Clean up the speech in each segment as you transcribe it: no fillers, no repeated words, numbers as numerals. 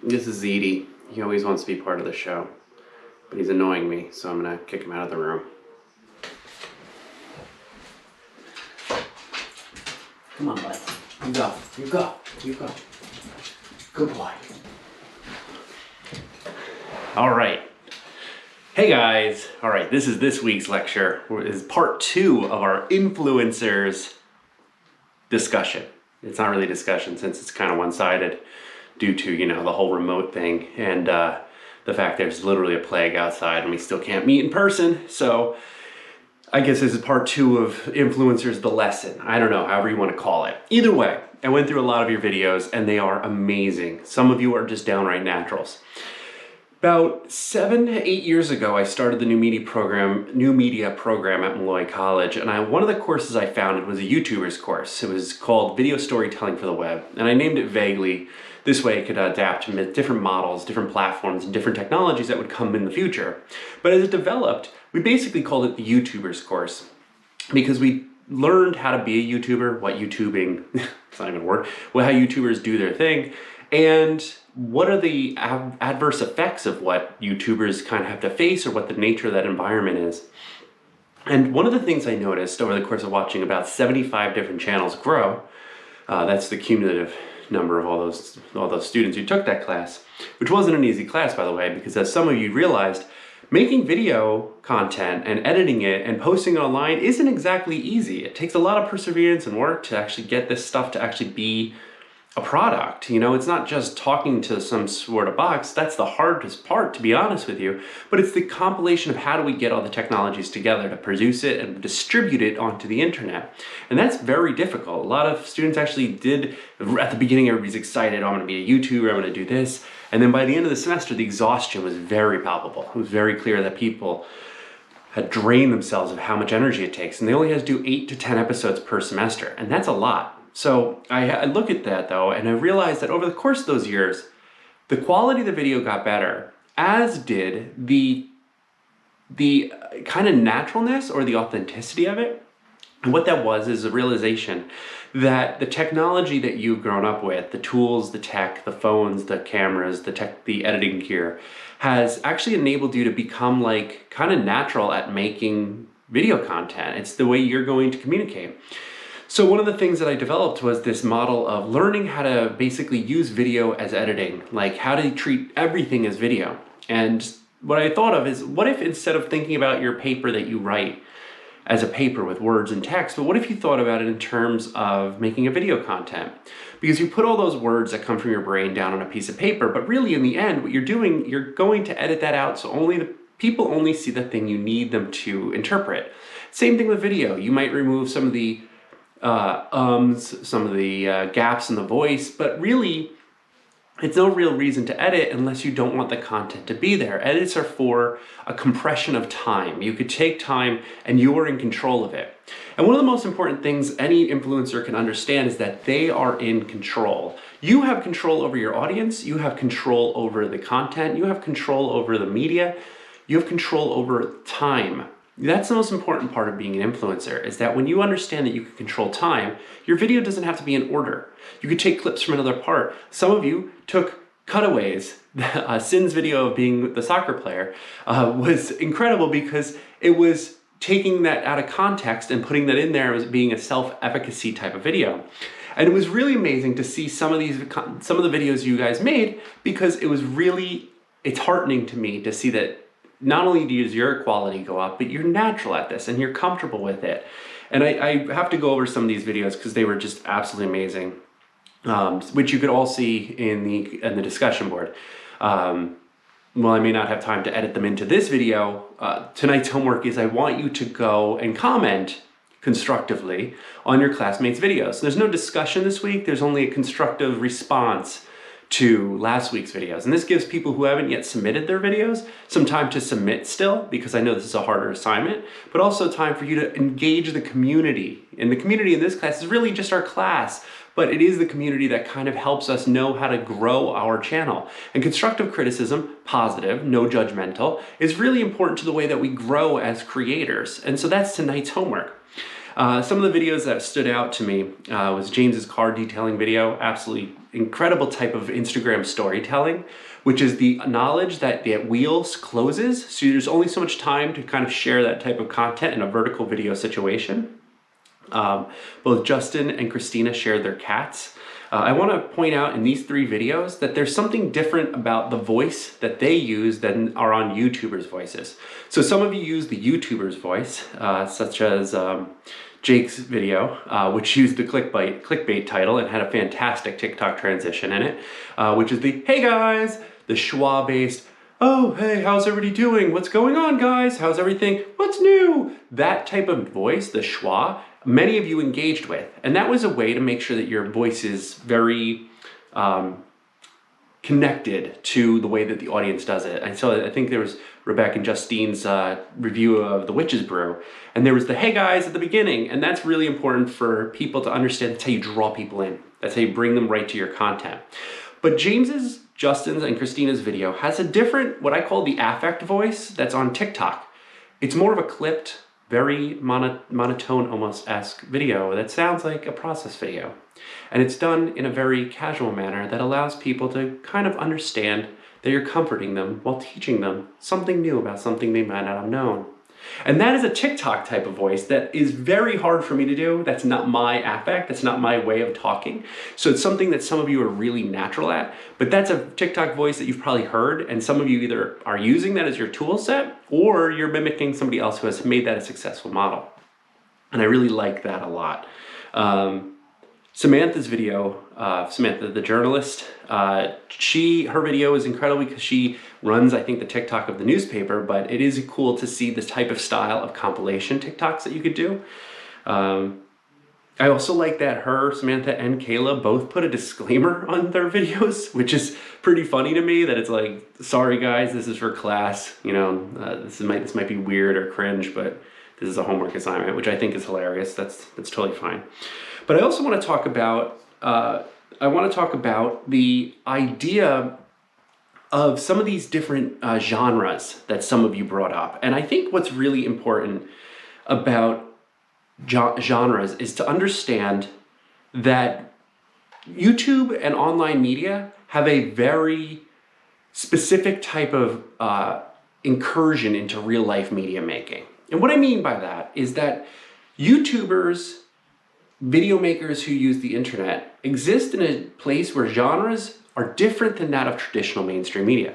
This is Zeddy. He always wants to be part of the show, but he's annoying me, so I'm gonna kick him out of the room. Come on, bud. You go. You go. You go. Good boy. All right. Hey guys. All right, this is this week's lecture. This is part 2 of our influencers discussion. It's not really discussion since it's kind of one-sided due to, the whole remote thing and the fact there's literally a plague outside and we still can't meet in person. So I guess this is part 2 of influencers, the lesson. I don't know, however you want to call it. Either way, I went through a lot of your videos and they are amazing. Some of you are just downright naturals. About 7 to 8 years ago, I started the new media program at Malloy College, and one of the courses I founded was a YouTuber's course. It was called Video Storytelling for the Web, and I named it vaguely. This way it could adapt to different models, different platforms, and different technologies that would come in the future. But as it developed, we basically called it the YouTuber's course because we learned how to be a YouTuber, what YouTubing, it's not even a word, how YouTubers do their thing, and what are the adverse effects of what YouTubers kind of have to face or what the nature of that environment is. And one of the things I noticed over the course of watching about 75 different channels grow, that's the cumulative number of all those students who took that class, which wasn't an easy class, by the way, because as some of you realized, making video content and editing it and posting it online isn't exactly easy. It takes a lot of perseverance and work to actually get this stuff to actually be a product. It's not just talking to some sort of box. That's the hardest part, to be honest with you, but it's the compilation of how do we get all the technologies together to produce it and distribute it onto the internet. And that's very difficult. A lot of students actually did, at the beginning, everybody's excited, I'm gonna be a YouTuber, I'm gonna do this. And then by the end of the semester, the exhaustion was very palpable. It was very clear that people had drained themselves of how much energy it takes. And they only had to do 8 to 10 episodes per semester. And that's a lot. So I look at that though, and I realized that over the course of those years, the quality of the video got better, as did the kind of naturalness or the authenticity of it. And what that was is a realization that the technology that you've grown up with, the tools, the tech, the phones, the cameras, the editing gear, has actually enabled you to become like kind of natural at making video content. It's the way you're going to communicate. So one of the things that I developed was this model of learning how to basically use video as editing, like how to treat everything as video. And what I thought of is, what if instead of thinking about your paper that you write as a paper with words and text, but what if you thought about it in terms of making a video content? Because you put all those words that come from your brain down on a piece of paper, but really in the end, what you're doing, you're going to edit that out so people only see the thing you need them to interpret. Same thing with video. You might remove some of the some of the gaps in the voice, but really it's no real reason to edit unless you don't want the content to be there. Edits are for a compression of time. You could take time and you are in control of it. And one of the most important things any influencer can understand is that they are in control. You have control over your audience, you have control over the content, you have control over the media, you have control over time. That's the most important part of being an influencer, is that when you understand that you can control time, your video doesn't have to be in order. You could take clips from another part. Some of you took cutaways. Sin's video of being the soccer player was incredible because it was taking that out of context and putting that in there as being a self-efficacy type of video. And it was really amazing to see some of the videos you guys made, because it's heartening to me to see that not only does your quality go up, but you're natural at this and you're comfortable with it. And I have to go over some of these videos because they were just absolutely amazing, which you could all see in the discussion board. Well, I may not have time to edit them into this video. Tonight's homework is I want you to go and comment constructively on your classmates' videos. There's no discussion this week. There's only a constructive response to last week's videos. And this gives people who haven't yet submitted their videos some time to submit still, because I know this is a harder assignment, but also time for you to engage the community. And the community in this class is really just our class, but it is the community that kind of helps us know how to grow our channel. And constructive criticism, positive, no judgmental, is really important to the way that we grow as creators. And so that's tonight's homework. Some of the videos that stood out to me was James's car detailing video. Absolutely incredible type of Instagram storytelling, which is the knowledge that the wheel closes. So there's only so much time to kind of share that type of content in a vertical video situation. Both Justin and Christina shared their cats. I want to point out in these 3 videos that there's something different about the voice that they use than are on YouTubers' voices. So some of you use the YouTuber's voice, such as Jake's video, which used the clickbait title and had a fantastic TikTok transition in it, which is the, hey guys, the schwa-based, oh, hey, how's everybody doing? What's going on, guys? How's everything? What's new? That type of voice, the schwa, many of you engaged with. And that was a way to make sure that your voice is very connected to the way that the audience does it. And so I think there was Rebecca and Justine's review of The Witch's Brew. And there was the hey guys at the beginning. And that's really important for people to understand. That's how you draw people in. That's how you bring them right to your content. But James's, Justin's, and Christina's video has a different, what I call the affect voice that's on TikTok. It's more of a clipped, very monotone, almost-esque video that sounds like a process video. And it's done in a very casual manner that allows people to kind of understand that you're comforting them while teaching them something new about something they might not have known. And that is a TikTok type of voice that is very hard for me to do. That's not my affect. That's not my way of talking. So it's something that some of you are really natural at, but that's a TikTok voice that you've probably heard, and some of you either are using that as your tool set or you're mimicking somebody else who has made that a successful model. And I really like that a lot. Samantha's video, Samantha the journalist, her video is incredible because she runs, I think, the TikTok of the newspaper, but it is cool to see this type of style of compilation TikToks that you could do. I also like that Samantha and Kayla both put a disclaimer on their videos, which is pretty funny to me, that it's like, sorry guys, this is for class, you know, this might be weird or cringe, but this is a homework assignment, which I think is hilarious. That's totally fine. But I also want to talk about, the idea of some of these different genres that some of you brought up. And I think what's really important about genres is to understand that YouTube and online media have a very specific type of incursion into real life media making. And what I mean by that is that YouTubers, video makers who use the internet, exist in a place where genres are different than that of traditional mainstream media.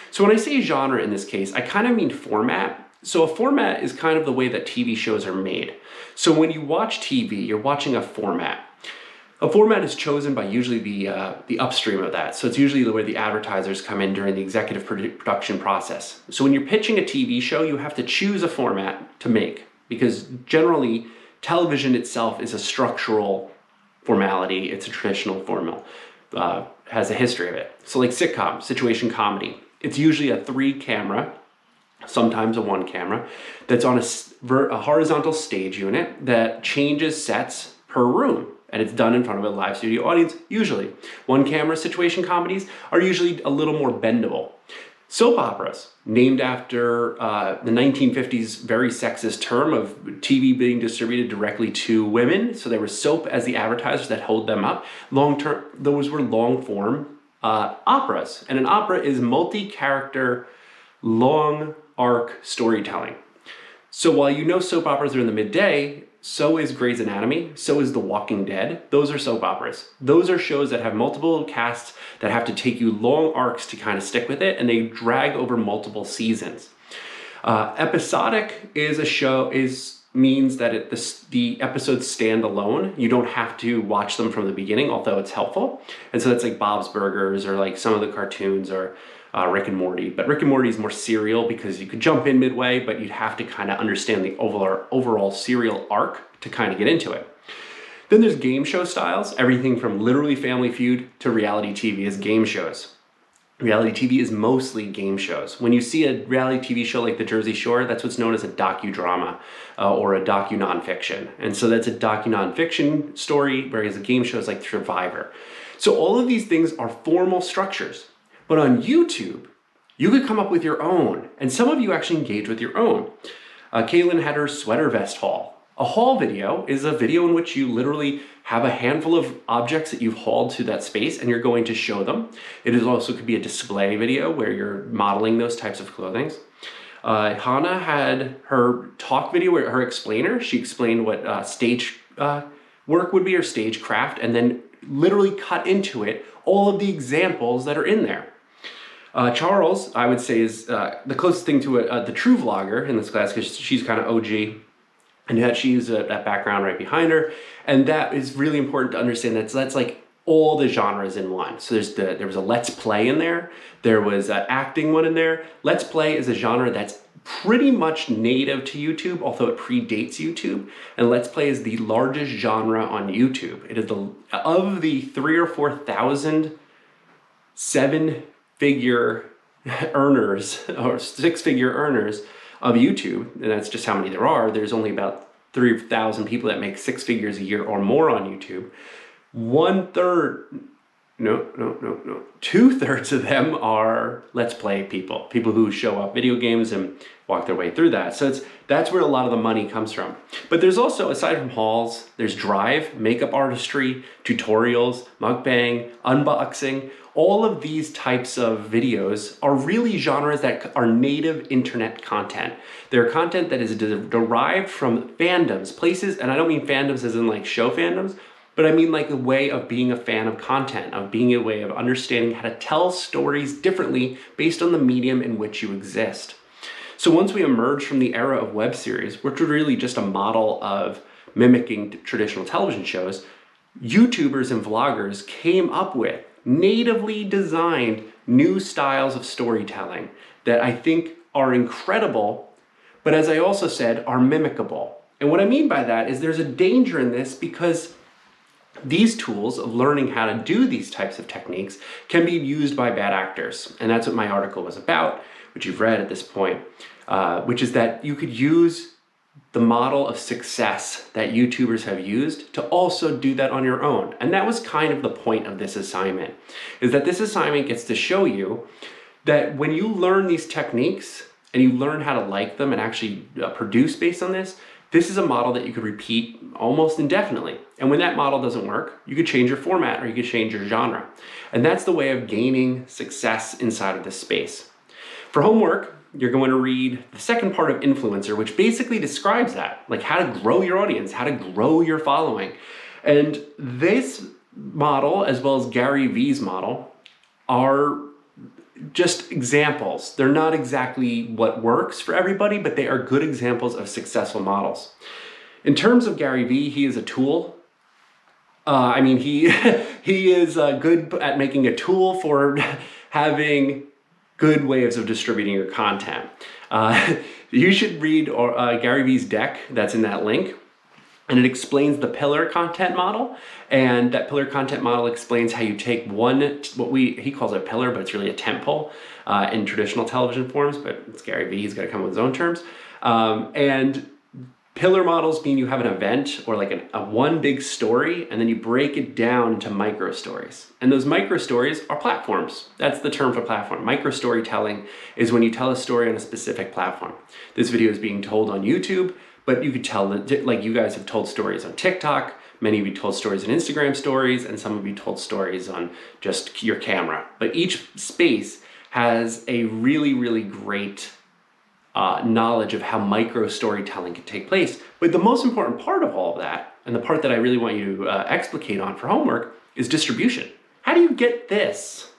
So when I say genre in this case, I kind of mean format. So a format is kind of the way that TV shows are made. So when you watch TV, you're watching a format. A format is chosen by usually the upstream of that. So it's usually the way the advertisers come in during the executive production process. So when you're pitching a TV show, you have to choose a format to make, because generally television itself is a structural formality. It's a traditional formal, has a history of it. So like sitcom, situation comedy, it's usually a 3-camera, sometimes a 1-camera, that's on a horizontal stage unit that changes sets per room. And it's done in front of a live studio audience, usually. 1-camera situation comedies are usually a little more bendable. Soap operas, named after the 1950s very sexist term of TV being distributed directly to women. So there was soap as the advertisers that hold them up. Long-term, those were long-form operas. And an opera is multi-character, long arc storytelling. So while you know soap operas are in the midday, so is Grey's Anatomy, so is The Walking Dead. Those are soap operas. Those are shows that have multiple casts that have to take you long arcs to kind of stick with it, and they drag over multiple seasons. Episodic is means that the episodes stand alone. You don't have to watch them from the beginning, although it's helpful. And so that's like Bob's Burgers or like some of the cartoons or Rick and Morty. But Rick and Morty is more serial because you could jump in midway, but you'd have to kind of understand the overall serial arc to kind of get into it. Then there's game show styles. Everything from literally Family Feud to reality TV is game shows. Reality TV is mostly game shows. When you see a reality TV show like The Jersey Shore, that's what's known as a docudrama or a docu-nonfiction. And so that's a docu-nonfiction story, whereas a game show is like Survivor. So all of these things are formal structures. But on YouTube, you could come up with your own. And some of you actually engage with your own. Kaylin had her sweater vest haul. A haul video is a video in which you literally have a handful of objects that you've hauled to that space and you're going to show them. It is also could be a display video where you're modeling those types of clothing. Hannah had her talk video, where her explainer, she explained what stage work would be, or stagecraft, and then literally cut into it all of the examples that are in there. Charles, I would say, is the closest thing to the true vlogger in this class, because she's kind of OG, and yet she's that background right behind her. And that is really important to understand. That's like all the genres in one. So there was a Let's Play in there. There was an acting one in there. Let's Play is a genre that's pretty much native to YouTube, although it predates YouTube. And Let's Play is the largest genre on YouTube. It is of the 3,000 or 4,000 seven-figure earners or six-figure earners of YouTube, and that's just how many there are. There's only about 3,000 people that make 6 figures a year or more on YouTube. 2/3 of them are Let's Play people who show up video games and walk their way through that. So that's where a lot of the money comes from. But there's also, aside from hauls, there's drive, makeup artistry, tutorials, mukbang, unboxing. All of these types of videos are really genres that are native internet content. They're content that is derived from fandoms, places, and I don't mean fandoms as in like show fandoms, but I mean like the way of being a fan of content, of being a way of understanding how to tell stories differently based on the medium in which you exist. So once we emerge from the era of web series, which was really just a model of mimicking traditional television shows, YouTubers and vloggers came up with natively designed new styles of storytelling that I think are incredible, but as I also said, are mimicable. And what I mean by that is there's a danger in this, because these tools of learning how to do these types of techniques can be used by bad actors. And that's what my article was about, which you've read at this point, which is that you could use the model of success that YouTubers have used to also do that on your own. And that was kind of the point of this assignment, is that this assignment gets to show you that when you learn these techniques and you learn how to like them and actually produce based on this, this is a model that you could repeat almost indefinitely. And when that model doesn't work, you could change your format or you could change your genre. And that's the way of gaining success inside of this space. For homework, you're going to read the second part of Influencer, which basically describes that, like how to grow your audience, how to grow your following. And this model, as well as Gary Vee's model, are just examples. They're not exactly what works for everybody, but they are good examples of successful models. In terms of Gary Vee, he is a tool. He is good at making a tool for having good ways of distributing your content. You should read Gary Vee's deck that's in that link, and it explains the pillar content model. And that pillar content model explains how you take he calls it a pillar, but it's really a tentpole in traditional television forms, but it's Gary Vee, he's got to come up with his own terms. And pillar models mean you have an event or like a one big story, and then you break it down into micro stories. And those micro stories are platforms. That's the term for platform. Micro storytelling is when you tell a story on a specific platform. This video is being told on YouTube, but you could tell that, like you guys have told stories on TikTok, many of you told stories on Instagram stories, and some of you told stories on just your camera. But each space has a really, really great knowledge of how micro storytelling can take place. But the most important part of all of that, and the part that I really want you to explicate on for homework, is distribution. How do you get this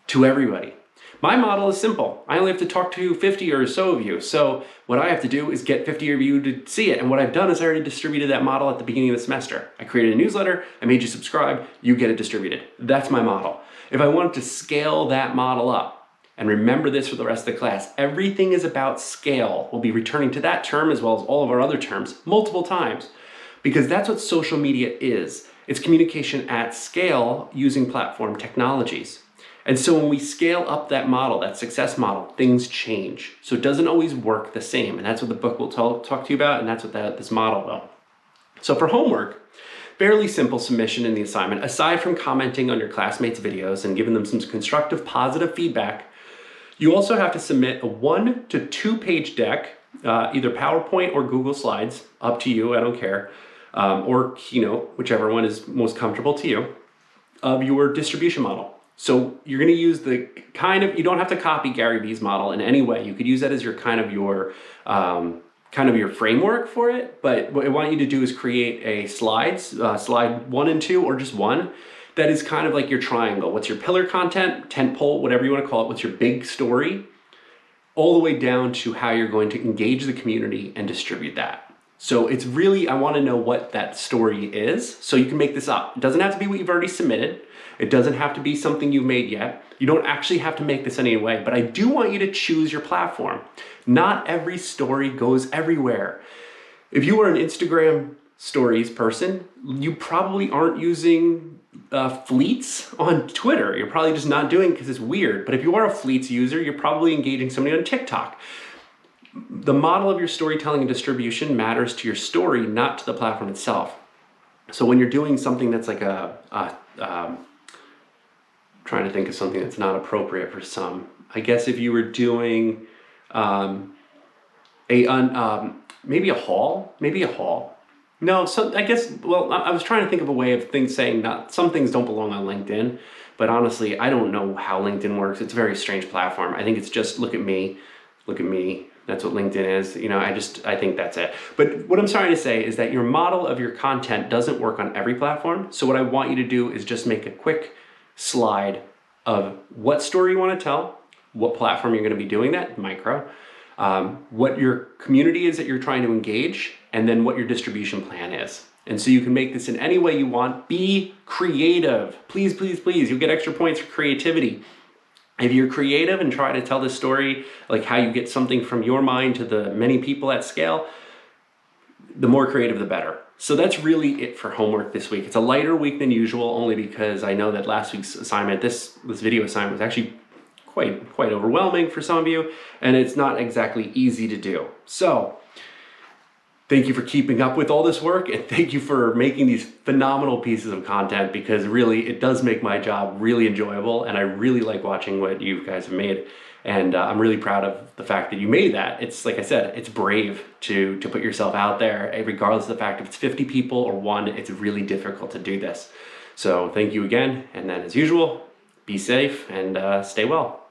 to everybody? My model is simple. I only have to talk to 50 or so of you. So what I have to do is get 50 of you to see it. And what I've done is I already distributed that model at the beginning of the semester. I created a newsletter, I made you subscribe, you get it distributed. That's my model. If I wanted to scale that model up, and remember this for the rest of the class, everything is about scale. We'll be returning to that term as well as all of our other terms multiple times, because that's what social media is. It's communication at scale using platform technologies. And so when we scale up that model, that success model, things change. So it doesn't always work the same. And that's what the book will talk to you about, and that's what this model will. So for homework, fairly simple submission in the assignment. Aside from commenting on your classmates' videos and giving them some constructive, positive feedback, you also have to submit a 1 to 2 page deck, either PowerPoint or Google Slides, up to you, I don't care, or Keynote, whichever one is most comfortable to you, of your distribution model. So you're going to use the you don't have to copy Gary Vee's model in any way. You could use that as your your framework for it. But what I want you to do is create a slide 1 and 2, or just one, that is kind of like your triangle. What's your pillar content, tent pole, whatever you want to call it, what's your big story, all the way down to how you're going to engage the community and distribute that. So it's really, I want to know what that story is, so you can make this up. It doesn't have to be what you've already submitted. It doesn't have to be something you've made yet. You don't actually have to make this any way, but I do want you to choose your platform. Not every story goes everywhere. If you are an Instagram stories person, you probably aren't using fleets on Twitter. You're probably just not doing it because it's weird. But if you are a fleets user, you're probably engaging somebody on TikTok. The model of your storytelling and distribution matters to your story, not to the platform itself. So when you're doing something that's like trying to think of something that's not appropriate for some. I guess if you were doing maybe a haul. No, so I guess, well, I was trying to think of a way of things saying some things don't belong on LinkedIn, but honestly, I don't know how LinkedIn works. It's a very strange platform. I think it's just look at me. That's what LinkedIn is. I think that's it. But what I'm trying to say is that your model of your content doesn't work on every platform. So what I want you to do is just make a quick slide of what story you want to tell, what platform you're going to be doing that, micro, what your community is that you're trying to engage, and then what your distribution plan is. And so you can make this in any way you want. Be creative. Please, please, please. You'll get extra points for creativity. If you're creative and try to tell the story, like how you get something from your mind to the many people at scale, the more creative, the better. So that's really it for homework this week. It's a lighter week than usual, only because I know that last week's assignment, this video assignment, was actually quite overwhelming for some of you, and it's not exactly easy to do. So thank you for keeping up with all this work, and thank you for making these phenomenal pieces of content, because really it does make my job really enjoyable, and I really like watching what you guys have made. And I'm really proud of the fact that you made that. It's like I said, it's brave to put yourself out there, regardless of the fact if it's 50 people or one. It's really difficult to do this. So thank you again, and then as usual, be safe and stay well.